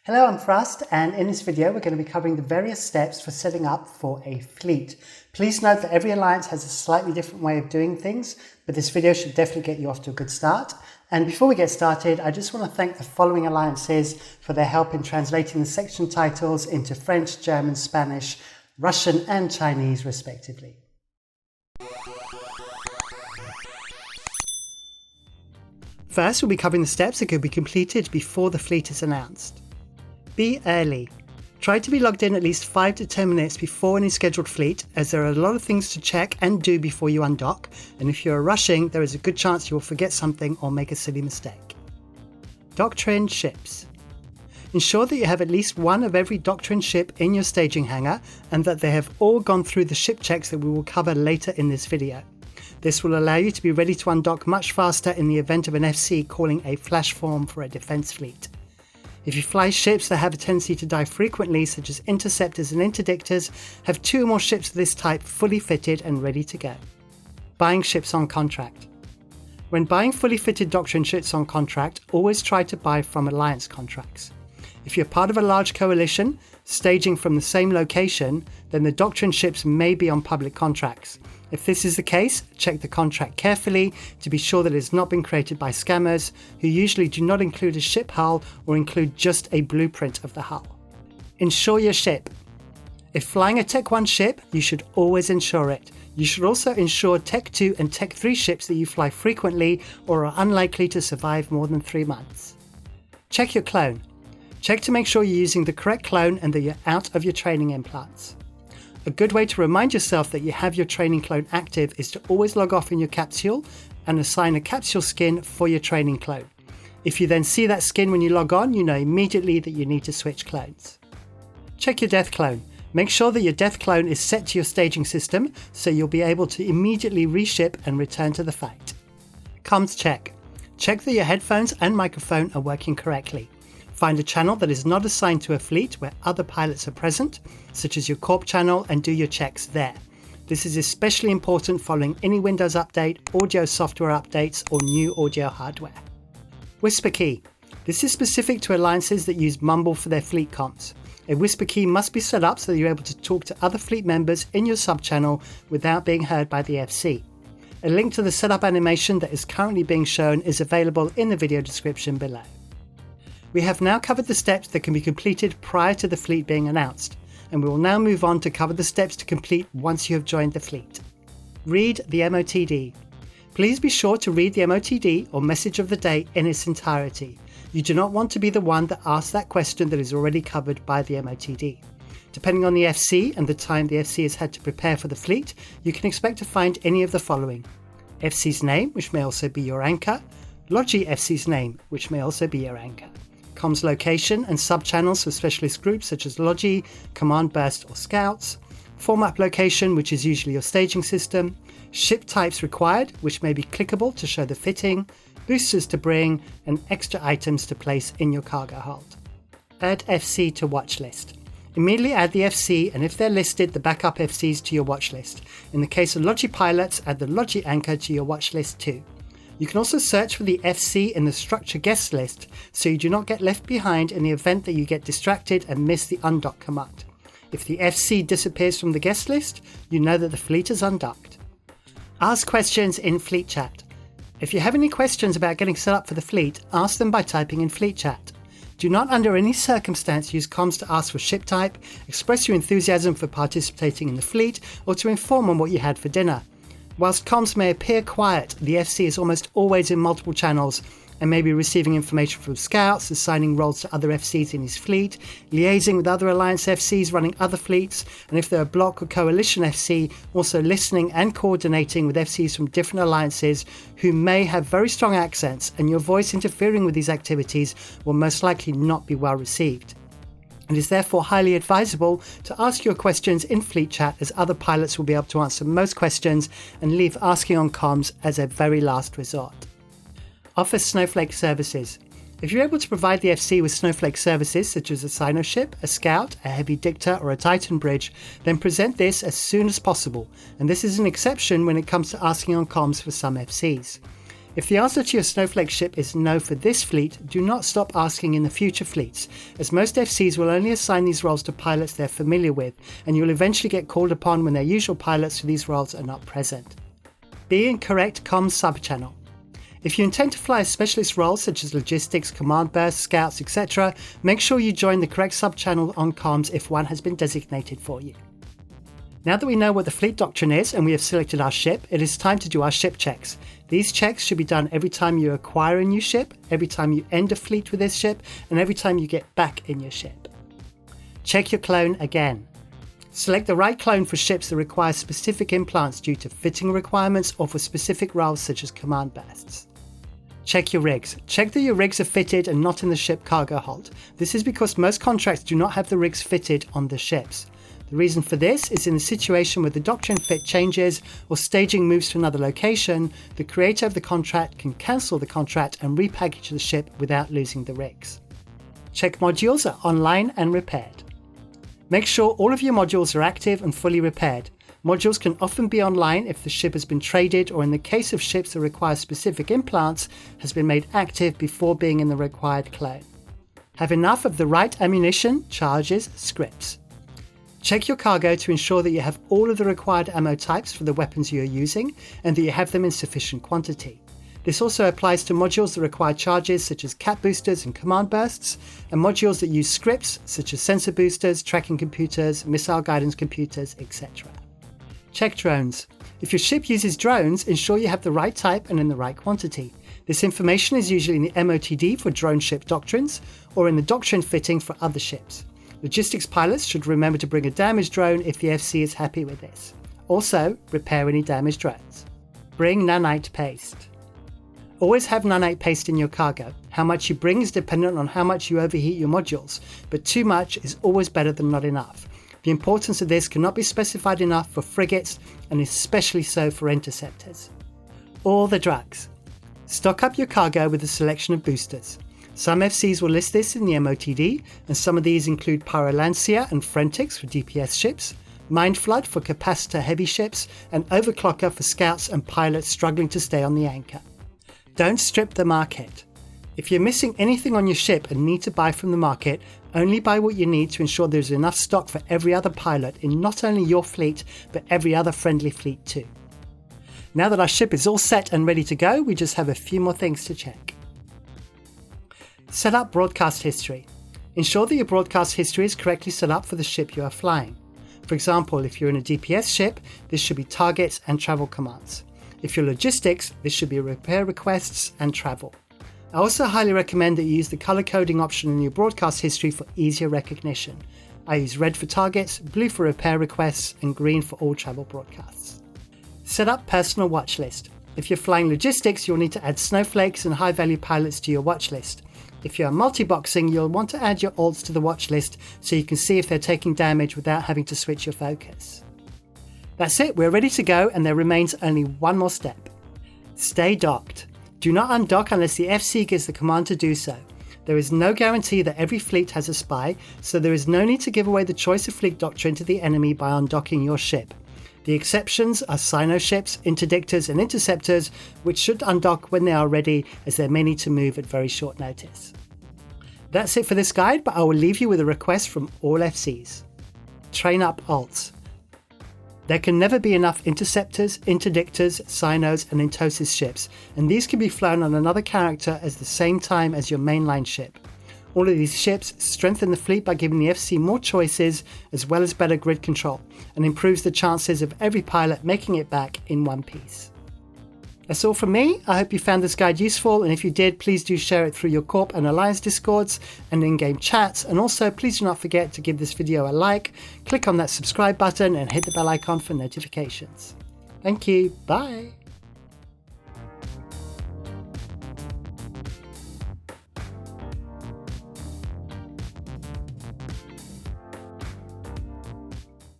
Hello, I'm Frost, and in this video we're going to be covering the various steps for setting up for a fleet. Please note that every alliance has a slightly different way of doing things, but this video should definitely get you off to a good start. And before we get started, I just want to thank the following alliances for their help in translating the section titles into French, German, Spanish, Russian and Chinese respectively. First, we'll be covering the steps that could be completed before the fleet is announced. Be early. Try to be logged in at least 5 to 10 minutes before any scheduled fleet, as there are a lot of things to check and do before you undock, and if you are rushing, there is a good chance you will forget something or make a silly mistake. Doctrine ships. Ensure that you have at least one of every doctrine ship in your staging hangar, and that they have all gone through the ship checks that we will cover later in this video. This will allow you to be ready to undock much faster in the event of an FC calling a flash form for a defense fleet. If you fly ships that have a tendency to die frequently, such as interceptors and interdictors, have 2 or more ships of this type fully fitted and ready to go. Buying ships on contract. When buying fully fitted doctrine ships on contract, always try to buy from alliance contracts. If you're part of a large coalition, staging from the same location, then the doctrine ships may be on public contracts. If this is the case, check the contract carefully to be sure that it has not been created by scammers, who usually do not include a ship hull or include just a blueprint of the hull. Insure your ship. If flying a Tech 1 ship, you should always insure it. You should also insure Tech 2 and Tech 3 ships that you fly frequently or are unlikely to survive more than 3 months. Check your clone. Check to make sure you're using the correct clone and that you're out of your training implants. A good way to remind yourself that you have your training clone active is to always log off in your capsule and assign a capsule skin for your training clone. If you then see that skin when you log on, you know immediately that you need to switch clones. Check your death clone. Make sure that your death clone is set to your staging system so you'll be able to immediately reship and return to the fight. Comms check. Check that your headphones and microphone are working correctly. Find a channel that is not assigned to a fleet where other pilots are present, such as your Corp channel, and do your checks there. This is especially important following any Windows update, audio software updates, or new audio hardware. Whisper key. This is specific to alliances that use Mumble for their fleet comms. A whisper key must be set up so that you're able to talk to other fleet members in your sub-channel without being heard by the FC. A link to the setup animation that is currently being shown is available in the video description below. We have now covered the steps that can be completed prior to the fleet being announced, and we will now move on to cover the steps to complete once you have joined the fleet. Read the MOTD. Please be sure to read the MOTD or message of the day in its entirety. You do not want to be the one that asks that question that is already covered by the MOTD. Depending on the FC and the time the FC has had to prepare for the fleet, you can expect to find any of the following: FC's name, which may also be your anchor; Logi FC's name, which may also be your anchor; comms location and sub-channels for specialist groups such as Logi, Command Burst or Scouts; format location, which is usually your staging system; ship types required, which may be clickable to show the fitting; boosters to bring, and extra items to place in your cargo hold. Add FC to watch list. Immediately add the FC, and if they're listed, the backup FCs to your watch list. In the case of Logi pilots, add the Logi anchor to your watch list too. You can also search for the FC in the structure guest list so you do not get left behind in the event that you get distracted and miss the undock command. If the FC disappears from the guest list, you know that the fleet is undocked. Ask questions in fleet chat. If you have any questions about getting set up for the fleet, ask them by typing in fleet chat. Do not under any circumstance use comms to ask for ship type, express your enthusiasm for participating in the fleet, or to inform on what you had for dinner. Whilst comms may appear quiet, the FC is almost always in multiple channels and may be receiving information from scouts, assigning roles to other FCs in his fleet, liaising with other Alliance FCs running other fleets, and if they're a block or coalition FC, also listening and coordinating with FCs from different alliances who may have very strong accents, and your voice interfering with these activities will most likely not be well received. It is therefore highly advisable to ask your questions in fleet chat, as other pilots will be able to answer most questions, and leave asking on comms as a very last resort. Offer Snowflake services. If you're able to provide the FC with Snowflake services such as a Sino ship, a Scout, a Heavy Dicta or a Titan bridge, then present this as soon as possible, and this is an exception when it comes to asking on comms for some FCs. If the answer to your Snowflake ship is no for this fleet, do not stop asking in the future fleets, as most FCs will only assign these roles to pilots they're familiar with, and you'll eventually get called upon when their usual pilots for these roles are not present. Be in correct comms subchannel. If you intend to fly a specialist role such as logistics, command bursts, scouts, etc., make sure you join the correct subchannel on comms if one has been designated for you. Now that we know what the fleet doctrine is and we have selected our ship, it is time to do our ship checks. These checks should be done every time you acquire a new ship, every time you end a fleet with this ship, and every time you get back in your ship. Check your clone again. Select the right clone for ships that require specific implants due to fitting requirements or for specific roles such as command bursts. Check your rigs. Check that your rigs are fitted and not in the ship cargo hold. This is because most contracts do not have the rigs fitted on the ships. The reason for this is in the situation where the doctrine fit changes or staging moves to another location, the creator of the contract can cancel the contract and repackage the ship without losing the rigs. Check modules are online and repaired. Make sure all of your modules are active and fully repaired. Modules can often be online if the ship has been traded or in the case of ships that require specific implants, has been made active before being in the required clone. Have enough of the right ammunition, charges, scripts. Check your cargo to ensure that you have all of the required ammo types for the weapons you are using and that you have them in sufficient quantity. This also applies to modules that require charges such as cap boosters and command bursts, and modules that use scripts such as sensor boosters, tracking computers, missile guidance computers, etc. Check drones. If your ship uses drones, ensure you have the right type and in the right quantity. This information is usually in the MOTD for drone ship doctrines or in the doctrine fitting for other ships. Logistics pilots should remember to bring a damaged drone if the FC is happy with this. Also, repair any damaged drones. Bring nanite paste. Always have nanite paste in your cargo. How much you bring is dependent on how much you overheat your modules, but too much is always better than not enough. The importance of this cannot be specified enough for frigates and especially so for interceptors. All the drugs. Stock up your cargo with a selection of boosters. Some FCs will list this in the MOTD, and some of these include Pyrolancia and Frentix for DPS ships, Mindflood for capacitor heavy ships, and Overclocker for scouts and pilots struggling to stay on the anchor. Don't strip the market. If you're missing anything on your ship and need to buy from the market, only buy what you need to ensure there's enough stock for every other pilot in not only your fleet, but every other friendly fleet too. Now that our ship is all set and ready to go, we just have a few more things to check. Set up broadcast history. Ensure that your broadcast history is correctly set up for the ship you are flying. For example, if you're in a DPS ship, this should be targets and travel commands. If you're logistics, this should be repair requests and travel. I also highly recommend that you use the color coding option in your broadcast history for easier recognition. I use red for targets, blue for repair requests, and green for all travel broadcasts. Set up personal watch list. If you're flying logistics, you'll need to add snowflakes and high-value pilots to your watch list. If you're multi-boxing, you'll want to add your alts to the watch list so you can see if they're taking damage without having to switch your focus. That's it, we're ready to go, and there remains only one more step. Stay docked. Do not undock unless the FC gives the command to do so. There is no guarantee that every fleet has a spy, so there is no need to give away the choice of fleet doctrine to the enemy by undocking your ship. The exceptions are Sino ships, interdictors and interceptors, which should undock when they are ready, as they may need to move at very short notice. That's it for this guide, but I will leave you with a request from all FCs. Train up alts. There can never be enough interceptors, interdictors, Sinos and Entosis ships, and these can be flown on another character at the same time as your mainline ship. All of these ships strengthen the fleet by giving the FC more choices as well as better grid control, and improves the chances of every pilot making it back in one piece. That's all from me. I hope you found this guide useful, and if you did, please do share it through your Corp and Alliance Discords and in-game chats, and also please do not forget to give this video a like, click on that subscribe button and hit the bell icon for notifications. Thank you, bye!